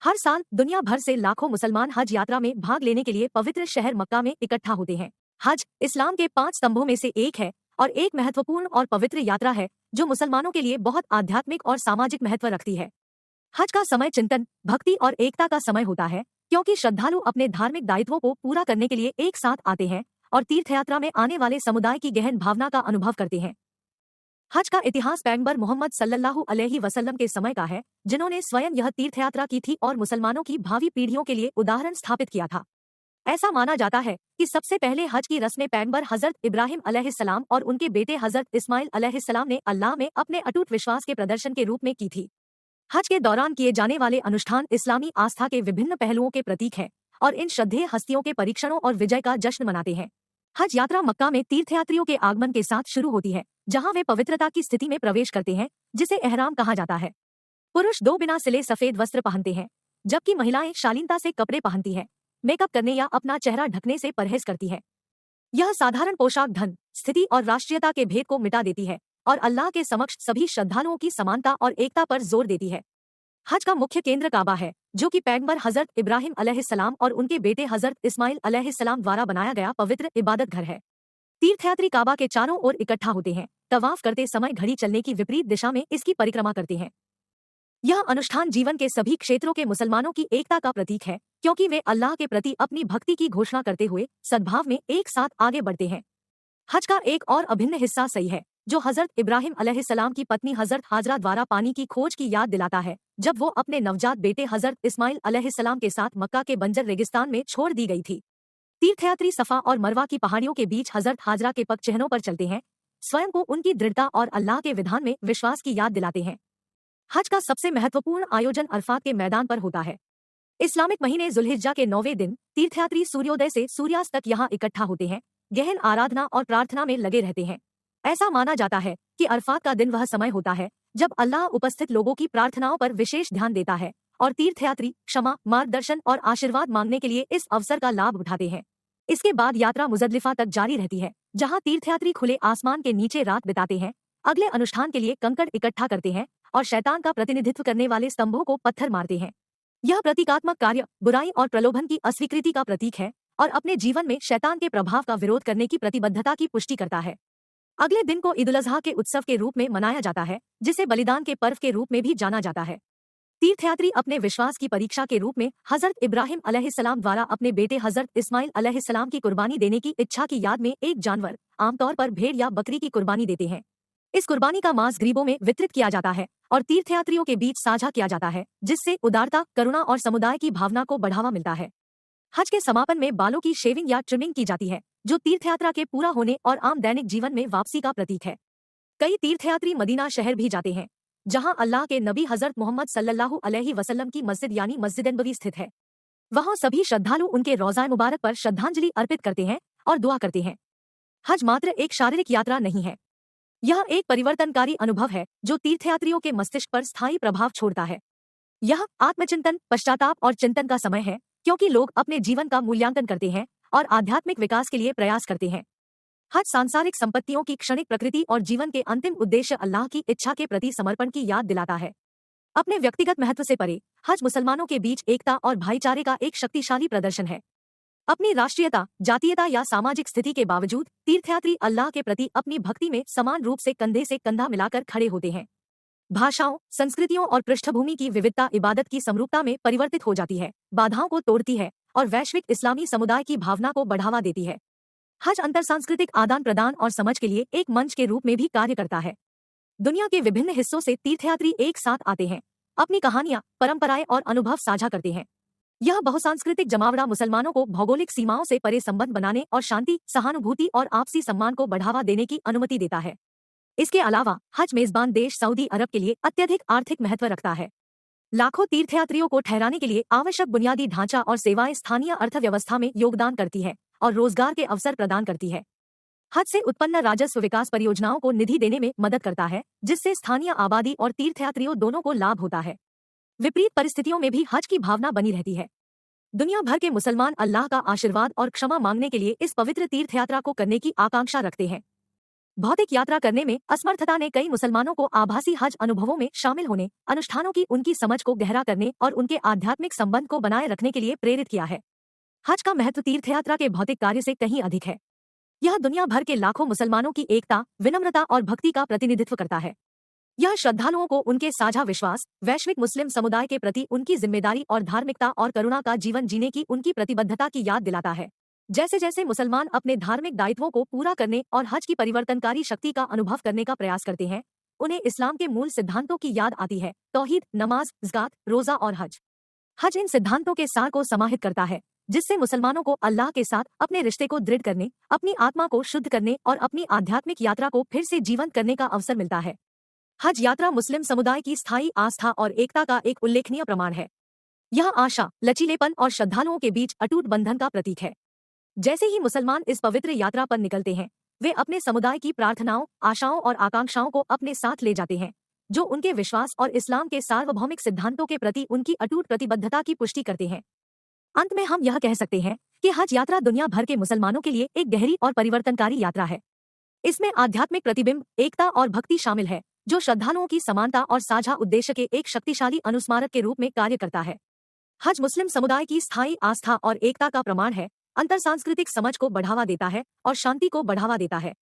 हर साल दुनिया भर से लाखों मुसलमान हज यात्रा में भाग लेने के लिए पवित्र शहर मक्का में इकट्ठा होते हैं। हज इस्लाम के 5 स्तंभों में से एक है और एक महत्वपूर्ण और पवित्र यात्रा है जो मुसलमानों के लिए बहुत आध्यात्मिक और सामाजिक महत्व रखती है। हज का समय चिंतन, भक्ति और एकता का समय होता है, क्योंकि श्रद्धालु अपने धार्मिक दायित्वों को पूरा करने के लिए एक साथ आते हैं और तीर्थयात्रा में आने वाले समुदाय की गहन भावना का अनुभव करते हैं। हज का इतिहास पैगंबर मोहम्मद सल्लल्लाहु अलैहि वसल्लम के समय का है, जिन्होंने स्वयं यह तीर्थयात्रा की थी और मुसलमानों की भावी पीढ़ियों के लिए उदाहरण स्थापित किया था। ऐसा माना जाता है कि सबसे पहले हज की रस्में पैगंबर हजरत इब्राहिम अलैहिस्सलाम और उनके बेटे हजरत इस्माइल अलैहिस्सलाम ने अल्लाह में अपने अटूट विश्वास के प्रदर्शन के रूप में की थी। हज के दौरान किए जाने वाले अनुष्ठान इस्लामी आस्था के विभिन्न पहलुओं के प्रतीक हैं और इन श्रद्धेय हस्तियों के परीक्षणों और विजय का जश्न मनाते हैं। हज यात्रा मक्का में तीर्थयात्रियों के आगमन के साथ शुरू होती है, जहां वे पवित्रता की स्थिति में प्रवेश करते हैं, जिसे एहराम कहा जाता है। पुरुष 2 बिना सिले सफेद वस्त्र पहनते हैं, जबकि महिलाएं शालीनता से कपड़े पहनती हैं, मेकअप करने या अपना चेहरा ढकने से परहेज करती है। यह साधारण पोशाक धन, स्थिति और राष्ट्रीयता के भेद को मिटा देती है और अल्लाह के समक्ष सभी श्रद्धालुओं की समानता और एकता पर जोर देती है। हज का मुख्य केंद्र काबा है, जो कि पैगंबर हजरत इब्राहिम अलैहिस्सलाम और उनके बेटे हजरत इस्माइल अलैहिस्सलाम द्वारा बनाया गया पवित्र इबादत घर है। तीर्थयात्री काबा के चारों ओर इकट्ठा होते हैं, तवाफ करते समय घड़ी चलने की विपरीत दिशा में इसकी परिक्रमा करते हैं। यह अनुष्ठान जीवन के सभी क्षेत्रों के मुसलमानों की एकता का प्रतीक है, क्योंकि वे अल्लाह के प्रति अपनी भक्ति की घोषणा करते हुए सद्भाव में एक साथ आगे बढ़ते हैं। हज का एक और अभिन्न हिस्सा सही है, जो हजरत इब्राहिम अलैहिस्सलाम की पत्नी हजरत हाजरा द्वारा पानी की खोज की याद दिलाता है, जब वो अपने नवजात बेटे हजरत इस्माइल अलैहिस्सलाम के साथ मक्का के बंजर रेगिस्तान में छोड़ दी गई थी। तीर्थयात्री सफा और मरवा की पहाड़ियों के बीच हजरत हाजरा के पग चिन्हों पर चलते हैं, स्वयं को उनकी दृढ़ता और अल्लाह के विधान में विश्वास की याद दिलाते हैं। हज का सबसे महत्वपूर्ण आयोजन अरफात के मैदान पर होता है। इस्लामिक महीने जुल्हिज्जा के 9वें दिन तीर्थयात्री सूर्योदय से सूर्यास्त तक यहाँ इकट्ठा होते हैं, गहन आराधना और प्रार्थना में लगे रहते हैं। ऐसा माना जाता है कि अरफात का दिन वह समय होता है जब अल्लाह उपस्थित लोगों की प्रार्थनाओं पर विशेष ध्यान देता है और तीर्थयात्री क्षमा, मार्गदर्शन और आशीर्वाद मांगने के लिए इस अवसर का लाभ उठाते हैं। इसके बाद यात्रा मुजदलिफा तक जारी रहती है, जहाँ तीर्थयात्री खुले आसमान के नीचे रात बिताते हैं, अगले अनुष्ठान के लिए कंकड़ इकट्ठा करते हैं और शैतान का प्रतिनिधित्व करने वाले स्तंभों को पत्थर मारते हैं। यह प्रतीकात्मक कार्य बुराई और प्रलोभन की अस्वीकृति का प्रतीक है और अपने जीवन में शैतान के प्रभाव का विरोध करने की प्रतिबद्धता की पुष्टि करता है। अगले दिन को ईद उल अज़हा के उत्सव के रूप में मनाया जाता है, जिसे बलिदान के पर्व के रूप में भी जाना जाता है। तीर्थयात्री अपने विश्वास की परीक्षा के रूप में हजरत इब्राहिम अलैहिस्सलाम द्वारा अपने बेटे हजरत इस्माइल अलैहिस्सलाम की कुर्बानी देने की इच्छा की याद में एक जानवर, आमतौर पर भेड़ या बकरी की कुर्बानी देते हैं। इस कुर्बानी का मांस गरीबों में वितरित किया जाता है और तीर्थयात्रियों के बीच साझा किया जाता है, जिससे उदारता, करुणा और समुदाय की भावना को बढ़ावा मिलता है। हज के समापन में बालों की शेविंग या ट्रिमिंग की जाती है, जो तीर्थयात्रा के पूरा होने और आम दैनिक जीवन में वापसी का प्रतीक है। कई तीर्थयात्री मदीना शहर भी जाते हैं, जहां अल्लाह के नबी हजरत मोहम्मद सल्लल्लाहु अलैहि वसल्लम की मस्जिद यानी मस्जिद नबवी स्थित है। वहां सभी श्रद्धालु उनके रोज़ा मुबारक पर श्रद्धांजलि अर्पित करते हैं और दुआ करते हैं। हज मात्र एक शारीरिक यात्रा नहीं है, यह एक परिवर्तनकारी अनुभव है जो तीर्थयात्रियों के मस्तिष्क पर स्थायी प्रभाव छोड़ता है। यह आत्मचिंतन, पश्चाताप और चिंतन का समय है, क्योंकि लोग अपने जीवन का मूल्यांकन करते हैं और आध्यात्मिक विकास के लिए प्रयास करते हैं। हज सांसारिक संपत्तियों की क्षणिक प्रकृति और जीवन के अंतिम उद्देश्य अल्लाह की इच्छा के प्रति समर्पण की याद दिलाता है। अपने व्यक्तिगत महत्व से परे, हज मुसलमानों के बीच एकता और भाईचारे का एक शक्तिशाली प्रदर्शन है। अपनी राष्ट्रीयता, जातीयता या सामाजिक स्थिति के बावजूद तीर्थयात्री अल्लाह के प्रति अपनी भक्ति में समान रूप से कंधे से कंधा मिलाकर खड़े होते हैं। भाषाओं, संस्कृतियों और पृष्ठभूमि की विविधता इबादत की समरूपता में परिवर्तित हो जाती है, बाधाओं को तोड़ती है और वैश्विक इस्लामी समुदाय की भावना को बढ़ावा देती है। हज अंतरसांस्कृतिक आदान प्रदान और समझ के लिए एक मंच के रूप में भी कार्य करता है। दुनिया के विभिन्न हिस्सों से तीर्थयात्री एक साथ आते हैं, अपनी कहानियां, परंपराएं और अनुभव साझा करते हैं। यह बहुसांस्कृतिक जमावड़ा मुसलमानों को भौगोलिक सीमाओं से परे संबंध बनाने और शांति, सहानुभूति और आपसी सम्मान को बढ़ावा देने की अनुमति देता है। इसके अलावा हज मेजबान देश सऊदी अरब के लिए अत्यधिक आर्थिक महत्व रखता है। लाखों तीर्थयात्रियों को ठहराने के लिए आवश्यक बुनियादी ढांचा और सेवाएं स्थानीय अर्थव्यवस्था में योगदान करती है और रोजगार के अवसर प्रदान करती है। हज से उत्पन्न राजस्व विकास परियोजनाओं को निधि देने में मदद करता है, जिससे स्थानीय आबादी और तीर्थयात्रियों दोनों को लाभ होता है। विपरीत परिस्थितियों में भी हज की भावना बनी रहती है। दुनिया भर के मुसलमान अल्लाह का आशीर्वाद और क्षमा मांगने के लिए इस पवित्र तीर्थयात्रा को करने की आकांक्षा रखते हैं। भौतिक यात्रा करने में असमर्थता ने कई मुसलमानों को आभासी हज अनुभवों में शामिल होने, अनुष्ठानों की उनकी समझ को गहरा करने और उनके आध्यात्मिक संबंध को बनाए रखने के लिए प्रेरित किया है। हज का महत्व तीर्थयात्रा के भौतिक कार्य से कहीं अधिक है। यह दुनिया भर के लाखों मुसलमानों की एकता, विनम्रता और भक्ति का प्रतिनिधित्व करता है। यह श्रद्धालुओं को उनके साझा विश्वास, वैश्विक मुस्लिम समुदाय के प्रति उनकी जिम्मेदारी और धार्मिकता और करुणा का जीवन जीने की उनकी प्रतिबद्धता की याद दिलाता है। जैसे जैसे मुसलमान अपने धार्मिक दायित्वों को पूरा करने और हज की परिवर्तनकारी शक्ति का अनुभव करने का प्रयास करते हैं, उन्हें इस्लाम के मूल सिद्धांतों की याद आती है: तौहीद, नमाज, ज़कात, रोजा और हज। हज इन सिद्धांतों के सार को समाहित करता है, जिससे मुसलमानों को अल्लाह के साथ अपने रिश्ते को दृढ़ करने, अपनी आत्मा को शुद्ध करने और अपनी आध्यात्मिक यात्रा को फिर से जीवंत करने का अवसर मिलता है। हज यात्रा मुस्लिम समुदाय की स्थायी आस्था और एकता का एक उल्लेखनीय प्रमाण है। यह आशा, लचीलेपन और श्रद्धालुओं के बीच अटूट बंधन का प्रतीक है। जैसे ही मुसलमान इस पवित्र यात्रा पर निकलते हैं, वे अपने समुदाय की प्रार्थनाओं, आशाओं और आकांक्षाओं को अपने साथ ले जाते हैं, जो उनके विश्वास और इस्लाम के सार्वभौमिक सिद्धांतों के प्रति उनकी अटूट प्रतिबद्धता की पुष्टि करते हैं। अंत में हम यह कह सकते हैं कि हज यात्रा दुनिया भर के मुसलमानों के लिए एक गहरी और परिवर्तनकारी यात्रा है। इसमें आध्यात्मिक प्रतिबिंब, एकता और भक्ति शामिल है, जो श्रद्धालुओं की समानता और साझा उद्देश्य के एक शक्तिशाली अनुस्मारक के रूप में कार्य करता है। हज मुस्लिम समुदाय की स्थायी आस्था और एकता का प्रमाण है, अंतर सांस्कृतिक समझ को बढ़ावा देता है और शांति को बढ़ावा देता है।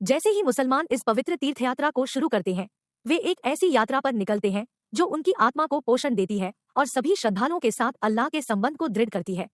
जैसे ही मुसलमान इस पवित्र तीर्थयात्रा को शुरू करते हैं, वे एक ऐसी यात्रा पर निकलते हैं जो उनकी आत्मा को पोषण देती है और सभी श्रद्धालुओं के साथ अल्लाह के संबंध को दृढ़ करती है।